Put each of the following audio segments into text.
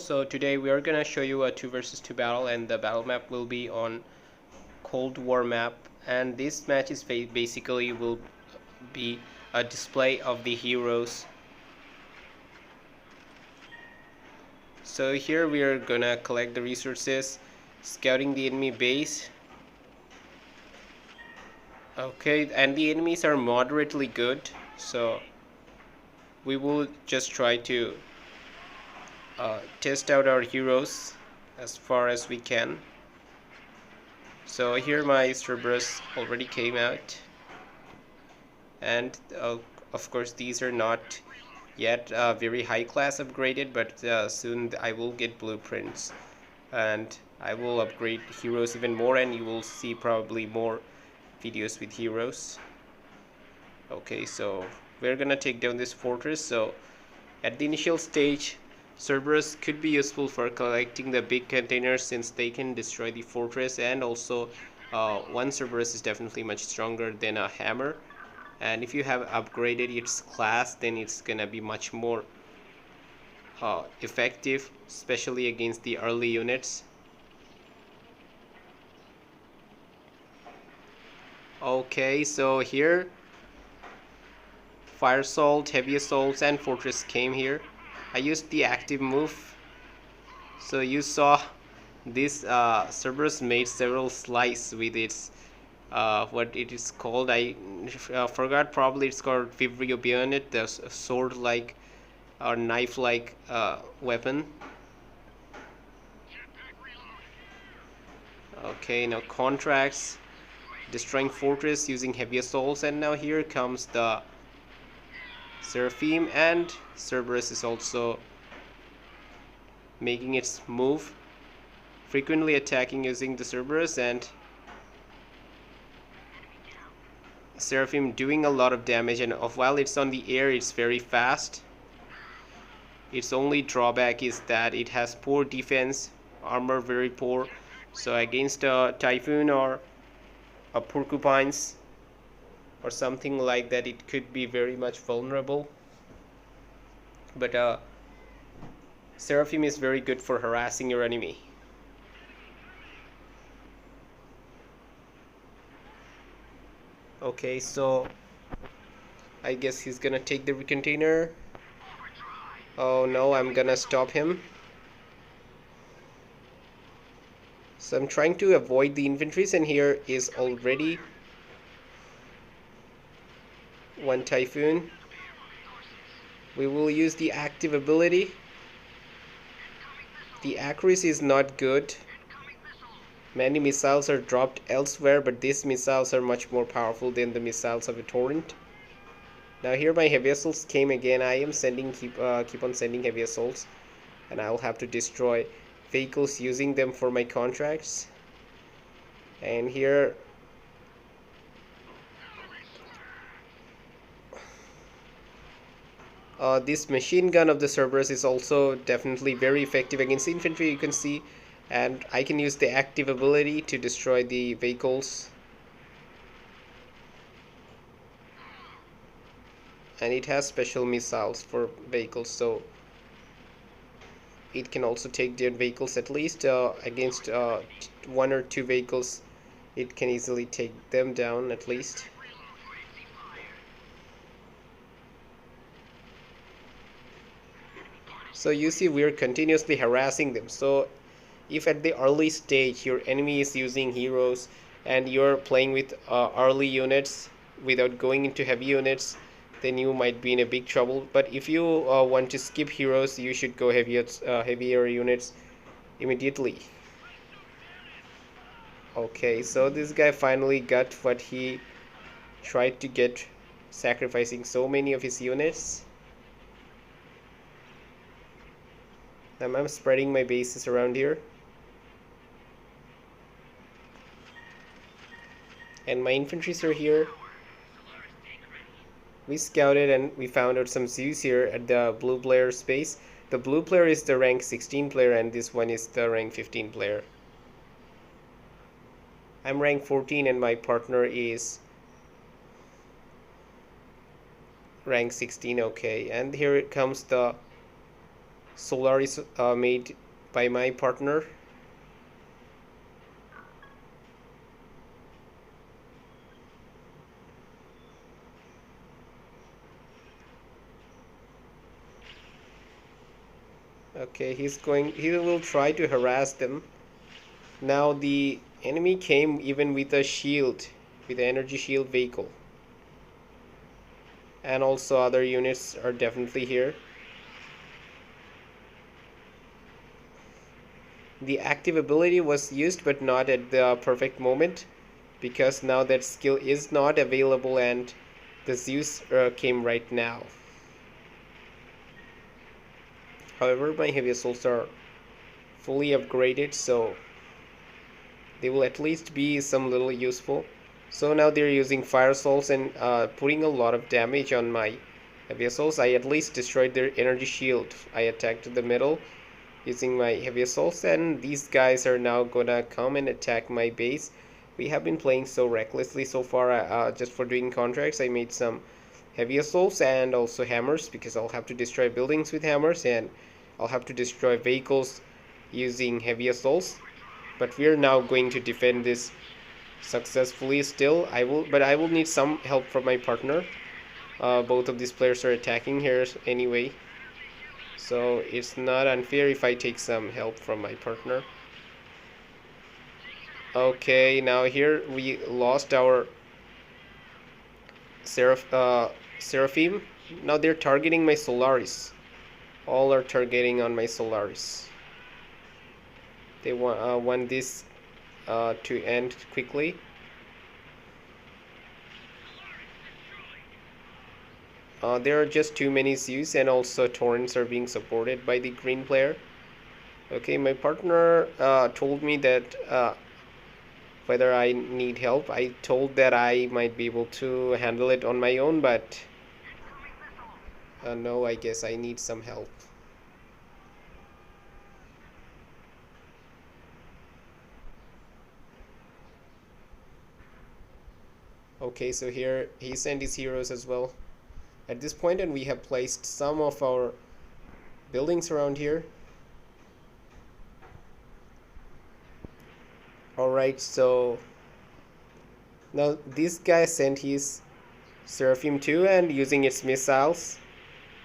So today we are gonna show you a 2 versus 2 battle, and the battle map will be on Cold War map, and this match is basically will be a display of the heroes. So here we are gonna collect the resources, scouting the enemy base. Okay, and the enemies are moderately good, so we will just try to test out our heroes as far as we can. So here my Cerberus already came out, and of course these are not yet very high class upgraded, but soon I will get blueprints and I will upgrade heroes even more, and you will see probably more videos with heroes. Okay, so we're gonna take down this fortress. So at the initial stage, Cerberus could be useful for collecting the big containers since they can destroy the fortress, and also one Cerberus is definitely much stronger than a hammer, and if you have upgraded its class, then it's gonna be much more effective, especially against the early units. Okay, so here Fire Assault, Heavy Assaults, and Fortress came here. I used the active move. So you saw this Cerberus made several slices with its what it is called. I forgot. Probably it's called Vibrio Bayonet, the sword-like or knife-like weapon. Okay, now contracts, destroying fortress using heavy assaults, and now here comes the Seraphim, and Cerberus is also making its move, frequently attacking using the Cerberus, and Seraphim doing a lot of damage, and while it's on the air it's very fast. Its only drawback is that it has poor defense, armor very poor, so against a Typhoon or a Porcupines or something like that it could be very much vulnerable. But Seraphim is very good for harassing your enemy. Okay, so I guess he's gonna take the container. Oh no, I'm gonna stop him. So I'm trying to avoid the infantries, and here is already one Typhoon. We will use the active ability. The accuracy is not good. Many missiles are dropped elsewhere, but these missiles are much more powerful than the missiles of a torrent. Now here my heavy assaults came again. I am keep on sending heavy assaults, and I'll have to destroy vehicles using them for my contracts. And here this machine gun of the Cerberus is also definitely very effective against infantry, you can see, and I can use the active ability to destroy the vehicles. And it has special missiles for vehicles, so it can also take down vehicles. At least against one or two vehicles it can easily take them down at least. So you see we're continuously harassing them. So if at the early stage your enemy is using heroes and you're playing with early units without going into heavy units, then you might be in a big trouble. But if you want to skip heroes, you should go heavier units immediately. Okay, so this guy finally got what he tried to get, sacrificing so many of his units. I'm spreading my bases around here, and my infantries are here. We scouted and we found out some Zeus here at the blue player space. The blue player is the rank 16 player, and this one is the rank 15 player. I'm rank 14 and my partner is rank 16. Okay, and here it comes the Solaris made by my partner. Okay, he will try to harass them. Now the enemy came even with a shield, with an energy shield vehicle. And also other units are definitely here. The active ability was used but not at the perfect moment, because now that skill is not available and the Zeus came right now. However, my heavy assaults are fully upgraded, so they will at least be some little useful. So now they're using fire assaults and putting a lot of damage on my heavy assaults. I at least destroyed their energy shield. I attacked the middle using my heavy assaults, and these guys are now gonna come and attack my base. We have been playing so recklessly so far. Just for doing contracts, I made some heavy assaults and also hammers, because I'll have to destroy buildings with hammers and I'll have to destroy vehicles using heavy assaults. But we are now going to defend this successfully still. I will need some help from my partner. Both of these players are attacking here anyway, so it's not unfair if I take some help from my partner. Okay, now here we lost our Seraphim. Now they're targeting my Solaris. All are targeting on my Solaris. They want this to end quickly. There are just too many Zeus, and also torrents are being supported by the green player. Okay, my partner told me that whether I need help. I told that I might be able to handle it on my own, but no, I guess I need some help. Okay, so here he sent his heroes as well at this point, and we have placed some of our buildings around here. Alright, so now this guy sent his Seraphim too, and using its missiles.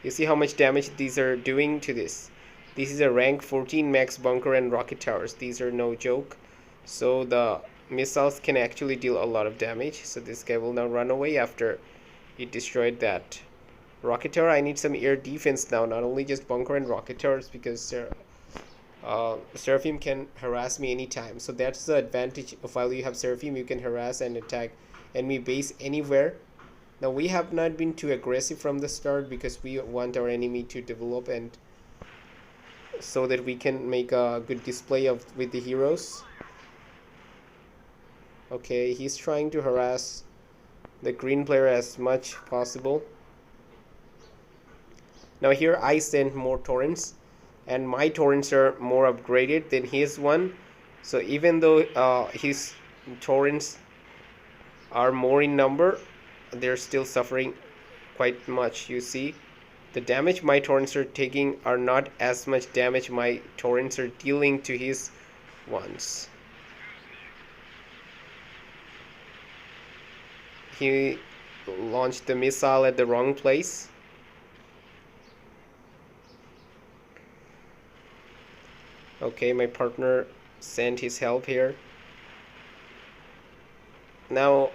You see how much damage these are doing to this. This is a rank 14 max bunker and rocket towers. These are no joke. So the missiles can actually deal a lot of damage. So this guy will now run away after he destroyed that rocket tower. I need some air defense now, not only just bunker and rocket towers, because Seraphim can harass me anytime. So that's the advantage of while you have Seraphim, you can harass and attack enemy base anywhere. Now we have not been too aggressive from the start, because we want our enemy to develop, and so that we can make a good display of with the heroes. Okay, he's trying to harass the green player as much possible. Now here I sent more torrents, and my torrents are more upgraded than his one. So even though his torrents are more in number, they're still suffering quite much. You see, the damage my torrents are taking are not as much damage my torrents are dealing to his ones. He launched the missile at the wrong place. Okay, my partner sent his help here. Now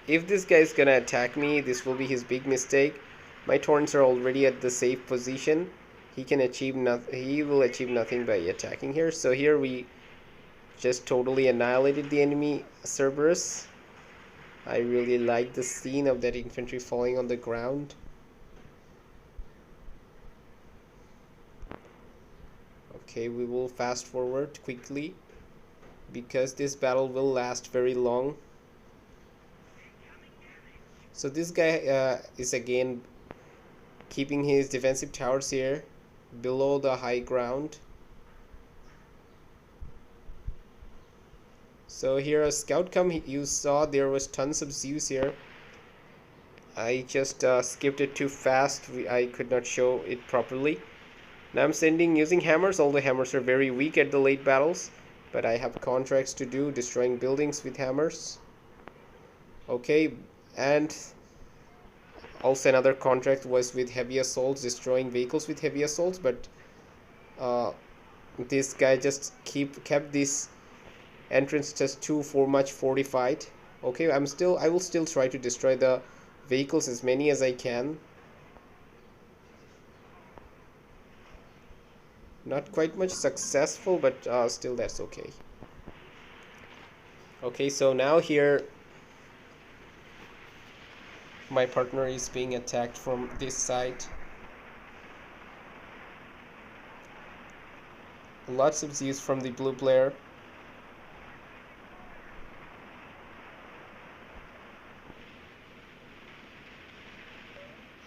if this guy is gonna attack me, this will be his big mistake. My torrents are already at the safe position. He can achieve nothing. He will achieve nothing by attacking here. So here we just totally annihilated the enemy Cerberus. I really like the scene of that infantry falling on the ground. Okay, we will fast forward quickly, because this battle will last very long. So this guy is again keeping his defensive towers here below the high ground. So here a scout come. You saw there was tons of Zeus here. I just skipped it too fast. I could not show it properly. Now I'm sending using hammers. All the hammers are very weak at the late battles, but I have contracts to do, destroying buildings with hammers. Okay, and also another contract was with heavy assaults, destroying vehicles with heavy assaults, but uh, this guy just kept this entrance just too much fortified. Okay, I will still try to destroy the vehicles, as many as I can. Not quite much successful, but still that's okay. Okay, so now here my partner is being attacked from this side. Lots of Zeus from the blue player.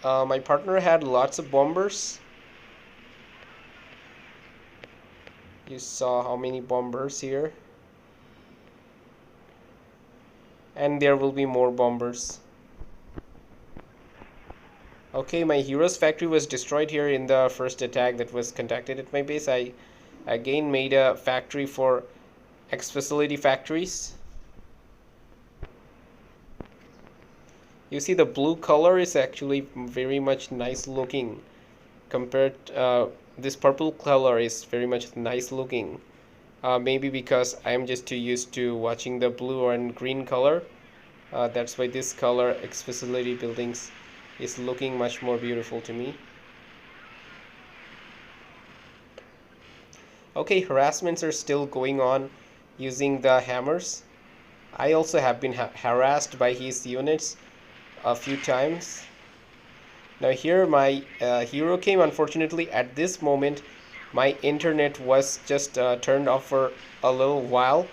My partner had lots of bombers. You saw how many bombers here. And there will be more bombers. Okay, my hero's factory was destroyed here in the first attack that was conducted at my base. I again made a factory for X-Facility factories. You see the blue color is actually very much nice looking compared this purple color is very much nice looking. Maybe because I'm just too used to watching the blue and green color. That's why this color X-Facility buildings is looking much more beautiful to me. Okay, harassments are still going on using the hammers. I also have been harassed by his units a few times. Now here my hero came. Unfortunately, at this moment my internet was just turned off for a little while,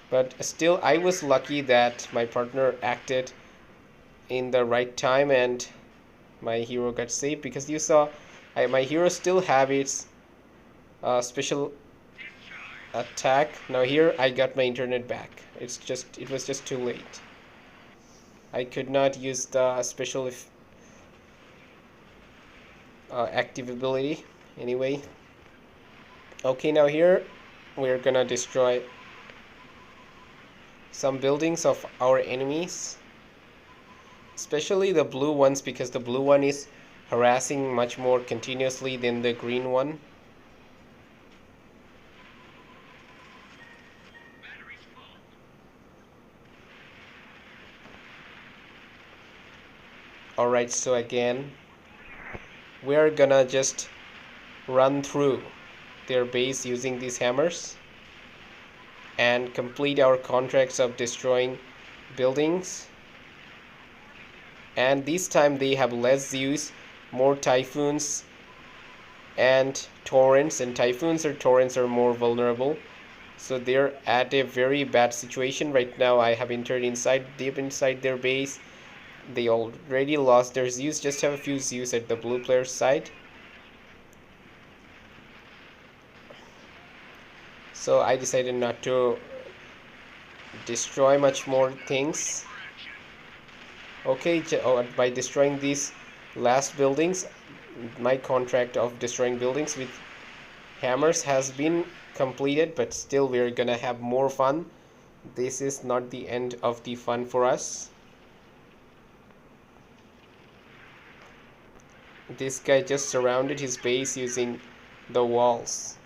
but still I was lucky that my partner acted in the right time and my hero got saved, because you saw my hero still have its special attack. Now here I got my internet back. It was just too late. I could not use the special active ability anyway. Okay, now here we're gonna destroy some buildings of our enemies, especially the blue ones, because the blue one is harassing much more continuously than the green one. Alright, so again we're gonna just run through their base using these hammers and complete our contracts of destroying buildings. And this time they have less Zeus, more typhoons and torrents, and typhoons or torrents are more vulnerable, so they're at a very bad situation right now. I have entered deep inside their base. They already lost their Zeus, just have a few Zeus at the blue player's side. So I decided not to destroy much more things. Okay, by destroying these last buildings, my contract of destroying buildings with hammers has been completed, but still we're gonna have more fun. This is not the end of the fun for us. This guy just surrounded his base using the walls.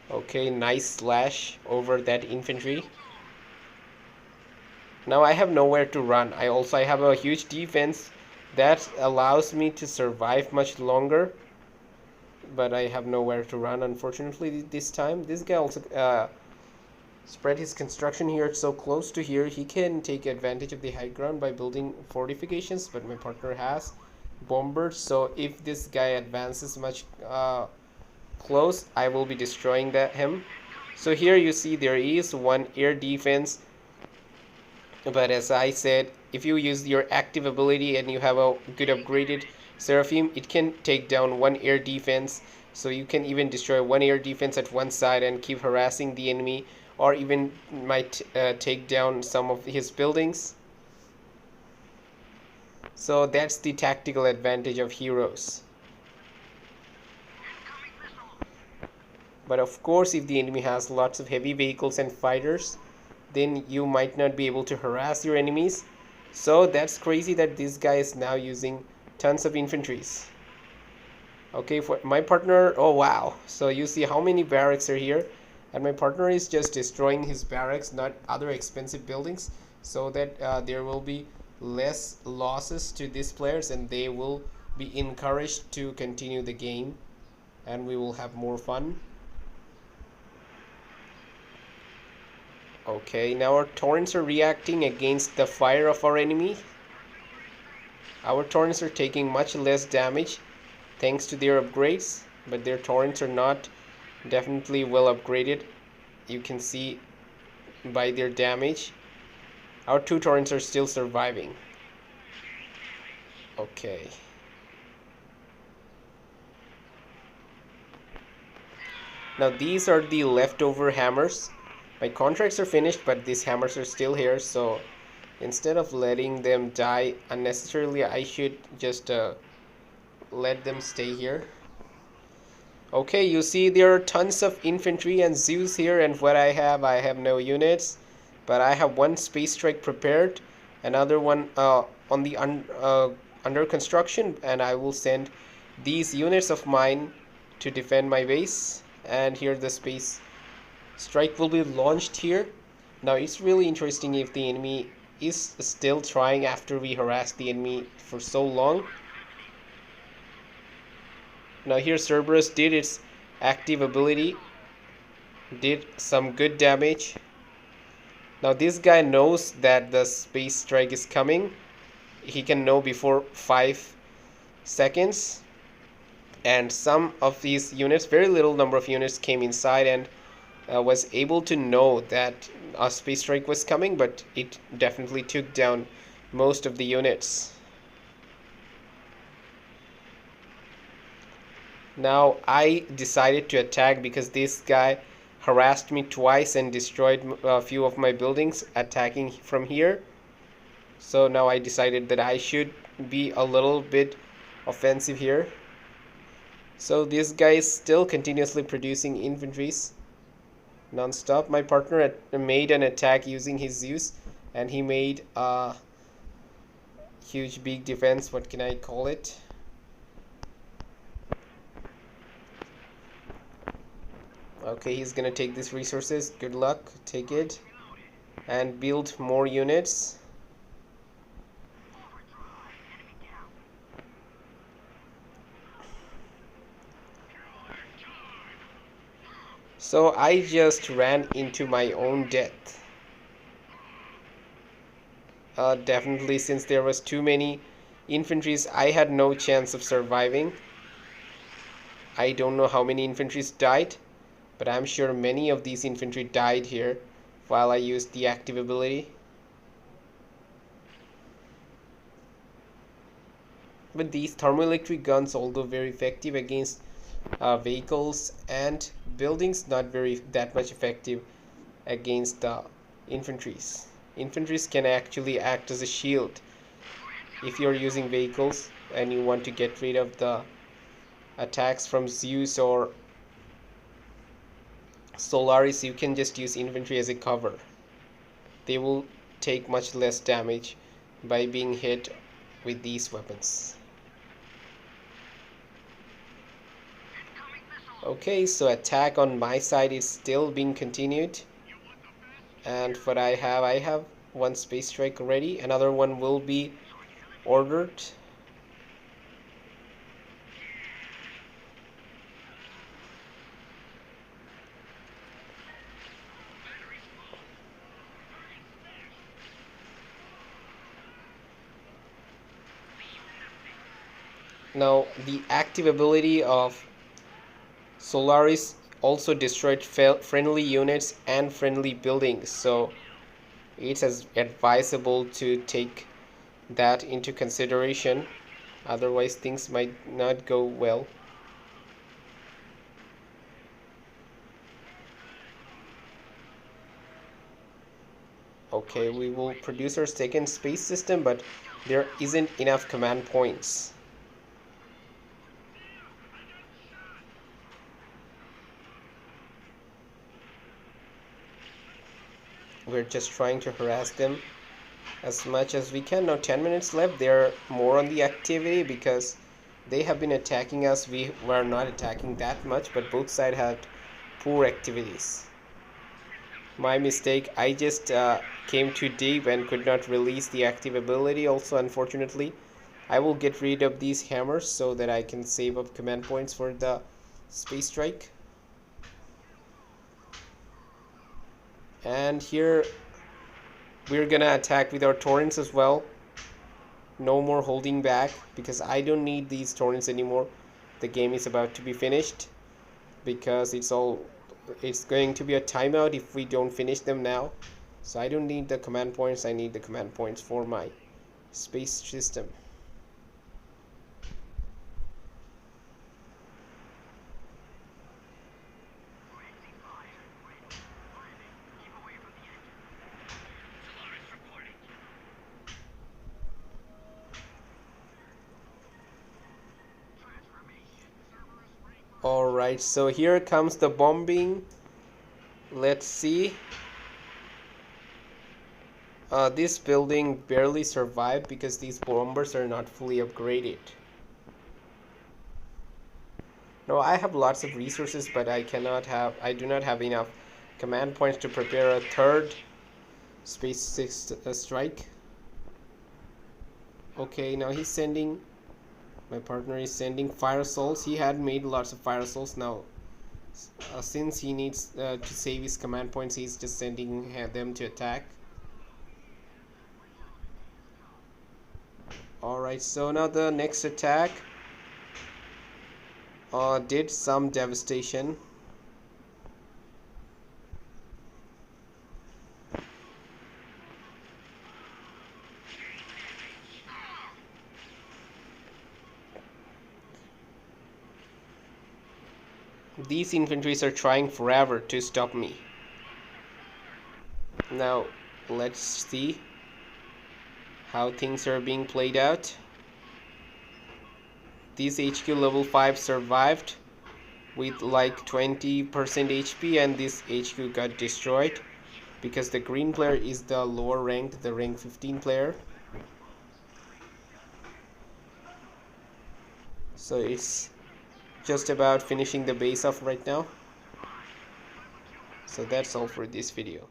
Okay, nice slash over that infantry. Now I have nowhere to run. I have a huge defense that allows me to survive much longer, but I have nowhere to run, unfortunately, this time. This guy also spread his construction here so close to here. He can take advantage of the high ground by building fortifications, but my partner has bombers, so if this guy advances much close, I will be destroying him. So here you see there is one air defense, but as I said, if you use your active ability and you have a good upgraded Seraphim, it can take down one air defense. So you can even destroy one air defense at one side and keep harassing the enemy, or even might take down some of his buildings. So that's the tactical advantage of heroes. But of course, if the enemy has lots of heavy vehicles and fighters, then you might not be able to harass your enemies. So that's crazy that this guy is now using tons of infantries. Okay, for my partner, oh wow. So you see how many barracks are here, and my partner is just destroying his barracks, not other expensive buildings, so that there will be less losses to these players and they will be encouraged to continue the game and we will have more fun. Okay, now our torrents are reacting against the fire of our enemy. Our torrents are taking much less damage thanks to their upgrades, but their torrents are not definitely well upgraded. You can see by their damage. Our two torrents are still surviving. Okay. Now these are the leftover hammers. My contracts are finished, but these hammers are still here, so instead of letting them die unnecessarily, I should just let them stay here. Okay, you see there are tons of infantry and Zeus here, and what I have no units, but I have one space strike prepared, another one on the under construction, and I will send these units of mine to defend my base. And here the space strike will be launched here. Now it's really interesting if the enemy is still trying after we harass the enemy for so long. Now here Cerberus did its active ability, did some good damage. Now this guy knows that the space strike is coming. He can know before 5 seconds. And some of these units, very little number of units, came inside and was able to know that a space strike was coming, but it definitely took down most of the units. Now I decided to attack because this guy harassed me twice and destroyed a few of my buildings attacking from here. So now I decided that I should be a little bit offensive here. So this guy is still continuously producing infantries non-stop. My partner made an attack using his Zeus, and he made a huge big defense. What can I call it? Okay, he's gonna take these resources. Good luck. Take it and build more units. So I just ran into my own death. Definitely, since there was too many infantries, I had no chance of surviving. I don't know how many infantries died, but I'm sure many of these infantry died here while I used the active ability. But these thermoelectric guns, although very effective against vehicles and buildings, not very that much effective against the infantries. Infantries can actually act as a shield if you're using vehicles and you want to get rid of the attacks from Zeus or Solaris. You can just use infantry as a cover. They will take much less damage by being hit with these weapons. Okay, so attack on my side is still being continued. And what I have one space strike ready. Another one will be ordered. Now the active ability of Solaris also destroyed friendly units and friendly buildings, so it's as advisable to take that into consideration, otherwise things might not go well. Okay, we will produce our second space system, but there isn't enough command points. We're just trying to harass them as much as we can. Now 10 minutes left. They're more on the activity because they have been attacking us. We were not attacking that much, but both sides had poor activities. My mistake. I just came too deep and could not release the active ability. Also, unfortunately, I will get rid of these hammers so that I can save up command points for the space strike. And here we're gonna attack with our torrents as well. No more holding back because I don't need these torrents anymore. The game is about to be finished because it's going to be a timeout if we don't finish them now. So I don't need the command points. I need the command points for my space system. Alright, so here comes the bombing. Let's see. This building barely survived because these bombers are not fully upgraded. No, I have lots of resources, but I do not have enough command points to prepare a third space strike. Okay, now my partner is sending fire souls. He had made lots of fire souls. Now since he needs to save his command points, he's just sending them to attack. Alright, so now the next attack did some devastation. These infantries are trying forever to stop me. Now let's see how things are being played out. This HQ level 5 survived with like 20% HP, and this HQ got destroyed because the green player is the lower ranked, the rank 15 player. So it's just about finishing the base off right now. So that's all for this video.